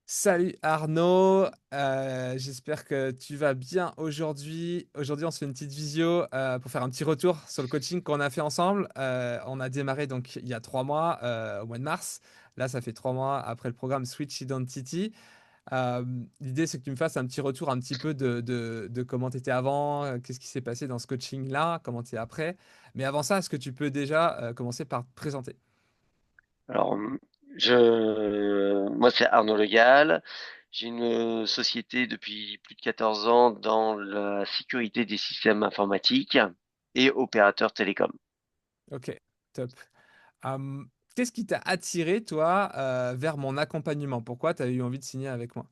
Salut Arnaud. J'espère que tu vas bien aujourd'hui. Aujourd'hui, on se fait une petite visio pour faire un petit retour sur le coaching qu'on a fait ensemble. On a démarré donc il y a 3 mois, au mois de mars. Là, ça fait 3 mois après le programme Switch Identity. Euh, L'idée, c'est que tu me fasses un petit retour un petit peu de comment tu étais avant, qu'est-ce qui s'est passé dans ce coaching-là, comment tu es après. Mais avant ça, est-ce que tu peux déjà commencer par te présenter? Alors, moi, c'est Arnaud Le Gall. J'ai une société depuis plus de 14 ans dans la sécurité des systèmes informatiques et opérateur télécom. Ok, top. Euh, Qu'est-ce qui t'a attiré, toi, vers mon accompagnement? Pourquoi tu as eu envie de signer avec moi?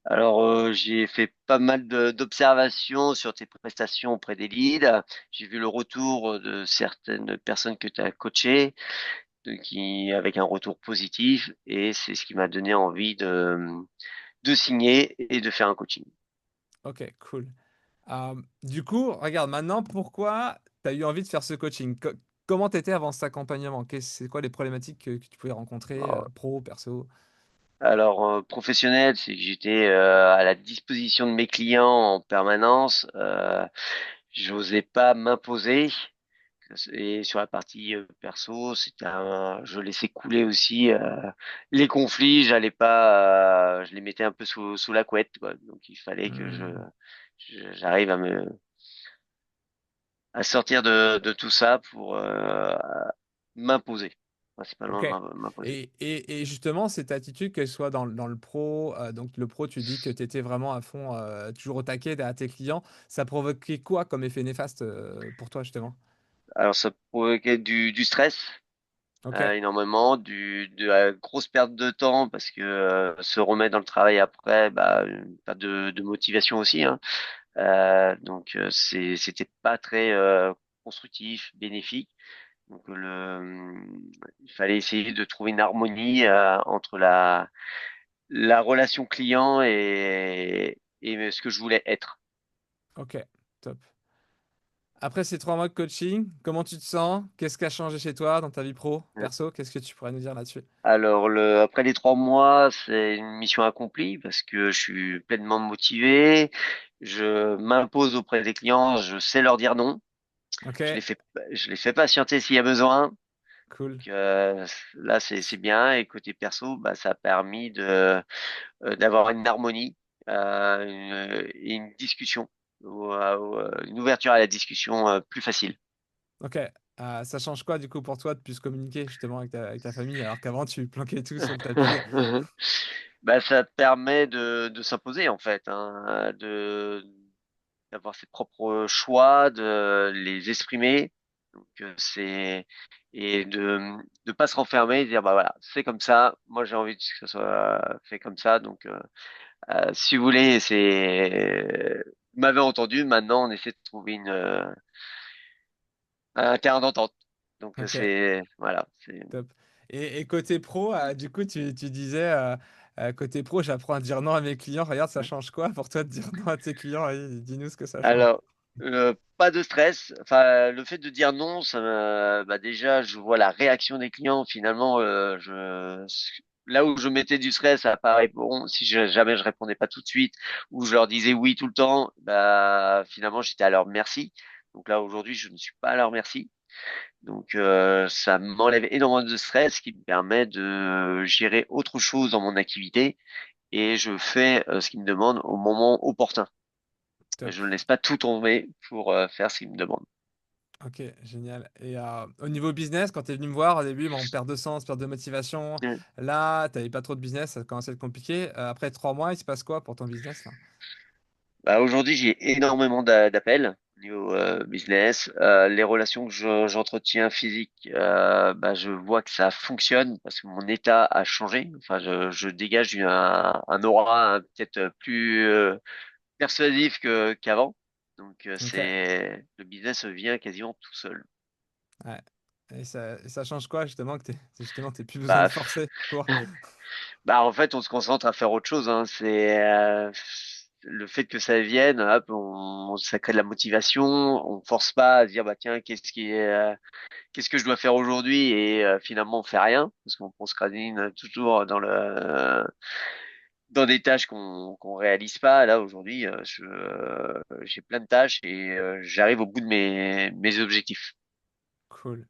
Alors, j'ai fait pas mal d'observations sur tes prestations auprès des leads. J'ai vu le retour de certaines personnes que tu as coachées, avec un retour positif, et c'est ce qui m'a donné envie de signer et de faire un coaching. Ok, cool. Du coup, regarde, maintenant, pourquoi tu as eu envie de faire ce coaching? Comment tu étais avant cet accompagnement? C'est quoi les problématiques que tu pouvais rencontrer, pro, perso? Alors, professionnel, c'est que j'étais à la disposition de mes clients en permanence. J'osais pas m'imposer. Et sur la partie perso, je laissais couler aussi les conflits. Je les mettais un peu sous la couette, quoi. Donc, il fallait que Hmm. j'arrive à sortir de tout ça pour m'imposer, principalement Ok. m'imposer. Et justement, cette attitude, qu'elle soit dans le pro, donc le pro, tu dis que tu étais vraiment à fond, toujours au taquet derrière tes clients, ça provoquait quoi comme effet néfaste pour toi, justement? Alors, ça provoquait du stress. Ok. Énormément, de la grosse perte de temps parce que se remettre dans le travail après, bah, une perte de motivation aussi, hein. C'était pas très constructif, bénéfique. Donc il fallait essayer de trouver une harmonie entre la relation client et ce que je voulais être. Ok, top. Après ces 3 mois de coaching, comment tu te sens? Qu'est-ce qui a changé chez toi dans ta vie pro, perso? Qu'est-ce que tu pourrais nous dire là-dessus? Alors, après les 3 mois, c'est une mission accomplie parce que je suis pleinement motivé. Je m'impose auprès des clients. Je sais leur dire non. Ok, Je les fais patienter s'il y a besoin. cool. Donc, là, c'est bien. Et côté perso, bah, ça a permis d'avoir une harmonie, et une discussion, une ouverture à la discussion plus facile. Ok, ça change quoi du coup pour toi de plus communiquer justement avec ta famille alors qu'avant tu planquais tout sur le tapis? Bah, ça te permet de s'imposer en fait, hein, d'avoir ses propres choix, de les exprimer. Donc et de pas se renfermer et dire bah voilà, c'est comme ça. Moi j'ai envie que ça soit fait comme ça. Donc si vous voulez, vous m'avez entendu. Maintenant on essaie de trouver un terrain d'entente. Donc Ok, c'est voilà, c'est top. Et côté pro, du coup tu disais côté pro, j'apprends à dire non à mes clients. Regarde, ça change quoi pour toi de dire non à tes clients? Allez, dis-nous ce que ça change. alors, pas de stress. Enfin, le fait de dire non, bah déjà, je vois la réaction des clients. Finalement, là où je mettais du stress, ça paraît bon. Si jamais je répondais pas tout de suite ou je leur disais oui tout le temps, bah finalement, j'étais à leur merci. Donc là, aujourd'hui, je ne suis pas à leur merci. Donc, ça m'enlève énormément de stress, ce qui me permet de gérer autre chose dans mon activité et je fais ce qu'ils me demandent au moment opportun. Top. Je ne laisse pas tout tomber pour faire ce qu'il me demande. Ok, génial. Et au niveau business, quand tu es venu me voir au début, bon, perte de sens, perte de motivation. Mm. Là, tu n'avais pas trop de business, ça commençait à être compliqué. Après 3 mois, il se passe quoi pour ton business là? Bah, aujourd'hui, j'ai énormément d'appels au niveau business. Les relations que j'entretiens physiques, bah, je vois que ça fonctionne parce que mon état a changé. Enfin, je dégage un aura, hein, peut-être plus persuasif qu'avant. Donc, Ok. le business vient quasiment tout seul. Ouais. Et ça change quoi justement que t'aies plus besoin de Bah, forcer pour. Bah, en fait, on se concentre à faire autre chose, hein. C'est le fait que ça vienne, hop, ça crée de la motivation. On force pas à se dire bah tiens, qu'est-ce que je dois faire aujourd'hui et finalement on fait rien parce qu'on procrastine toujours dans le dans des tâches qu'on réalise pas. Là aujourd'hui, j'ai plein de tâches et j'arrive au bout de mes objectifs. Cool.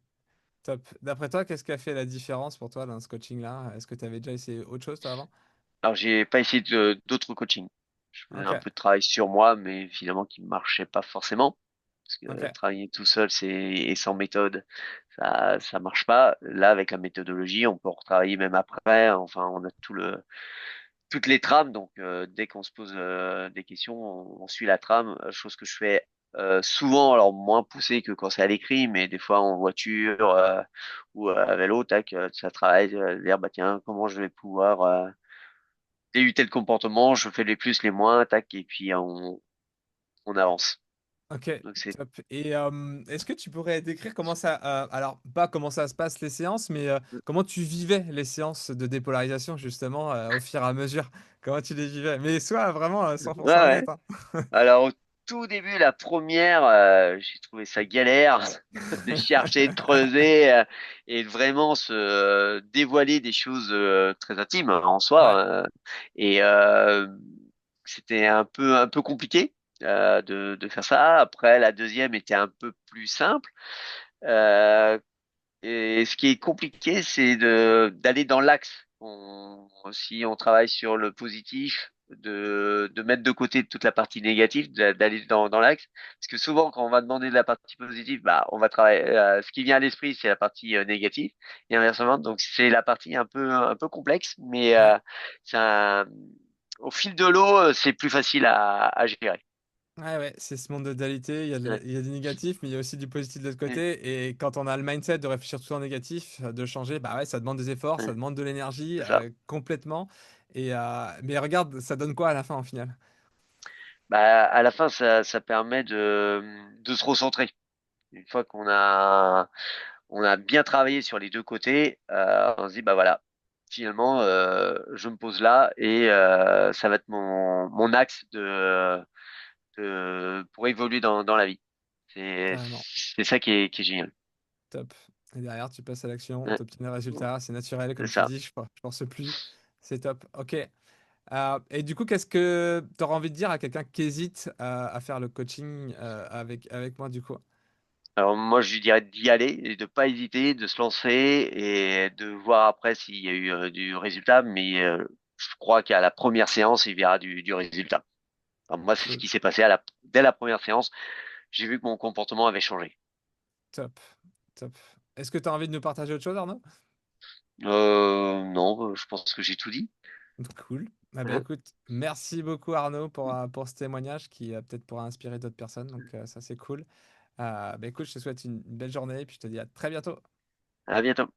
Top. D'après toi, qu'est-ce qui a fait la différence pour toi dans ce coaching-là? Est-ce que tu avais déjà essayé autre chose toi avant? Alors j'ai pas essayé d'autres coachings. Je faisais Ok, un peu de travail sur moi, mais finalement qui marchait pas forcément. Parce que ok, travailler tout seul, et sans méthode, ça marche pas. Là, avec la méthodologie, on peut retravailler même après. Enfin, on a toutes les trames. Donc, dès qu'on se pose des questions, on suit la trame. Chose que je fais souvent, alors moins poussée que quand c'est à l'écrit, mais des fois en voiture ou à vélo, tac, ça travaille. Dire, bah tiens, comment je vais pouvoir il y a eu tel comportement, je fais les plus, les moins, tac, et puis on avance. ok, Donc c'est top. Et est-ce que tu pourrais décrire comment ça, alors pas comment ça se passe les séances, mais comment tu vivais les séances de dépolarisation justement au fur et à mesure? Comment tu les vivais? Mais sois vraiment ouais, 100% ouais. honnête, hein. Alors au tout début, la première, j'ai trouvé ça galère de chercher, de creuser et de vraiment se dévoiler des choses très intimes en Ouais, soi. Et c'était un peu compliqué de faire ça. Après, la deuxième était un peu plus simple. Euh, Et ce qui est compliqué, c'est de d'aller dans l'axe. Si on travaille sur le positif, de mettre de côté toute la partie négative, d'aller dans l'axe. Parce que souvent, quand on va demander de la partie positive, bah, on va travailler. Ce qui vient à l'esprit, c'est la partie négative, et inversement. Donc, c'est la partie un peu complexe, mais ouais. c'est un- au fil de l'eau, c'est plus facile à gérer. Ouais, ouais, c'est ce monde de dualité. Ouais, Il y a du négatif, mais il y a aussi du positif de l'autre ouais, côté. Et quand on a le mindset de réfléchir tout en négatif, de changer, bah ouais, ça demande des efforts, ça ouais, demande de l'énergie c'est ça. complètement. Et mais regarde, ça donne quoi à la fin au final? Bah, à la fin, ça permet de se recentrer. Une fois qu'on a bien travaillé sur les deux côtés, on se dit bah voilà, finalement je me pose là et ça va être mon axe pour évoluer dans la vie. C'est Carrément. c'est ça qui est génial. Top. Et derrière, tu passes à l'action, Ouais, tu obtiens le résultat. C'est naturel, c'est comme tu ça. dis. Je pense plus. C'est top. Ok. Et du coup, qu'est-ce que tu auras envie de dire à quelqu'un qui hésite à faire le coaching avec moi, du coup? Alors moi je lui dirais d'y aller et de pas hésiter, de se lancer et de voir après s'il y a eu du résultat, mais je crois qu'à la première séance il verra du résultat. Enfin, moi c'est ce Cool. qui s'est passé dès la première séance. J'ai vu que mon comportement avait changé. Top. Top. Est-ce que tu as envie de nous partager autre chose, Arnaud? Non, je pense que j'ai tout dit. Cool. Ah bah Hein. écoute, merci beaucoup Arnaud pour ce témoignage qui peut-être pourra inspirer d'autres personnes. Donc ça c'est cool. Bah écoute, je te souhaite une belle journée et puis je te dis à très bientôt. À bientôt.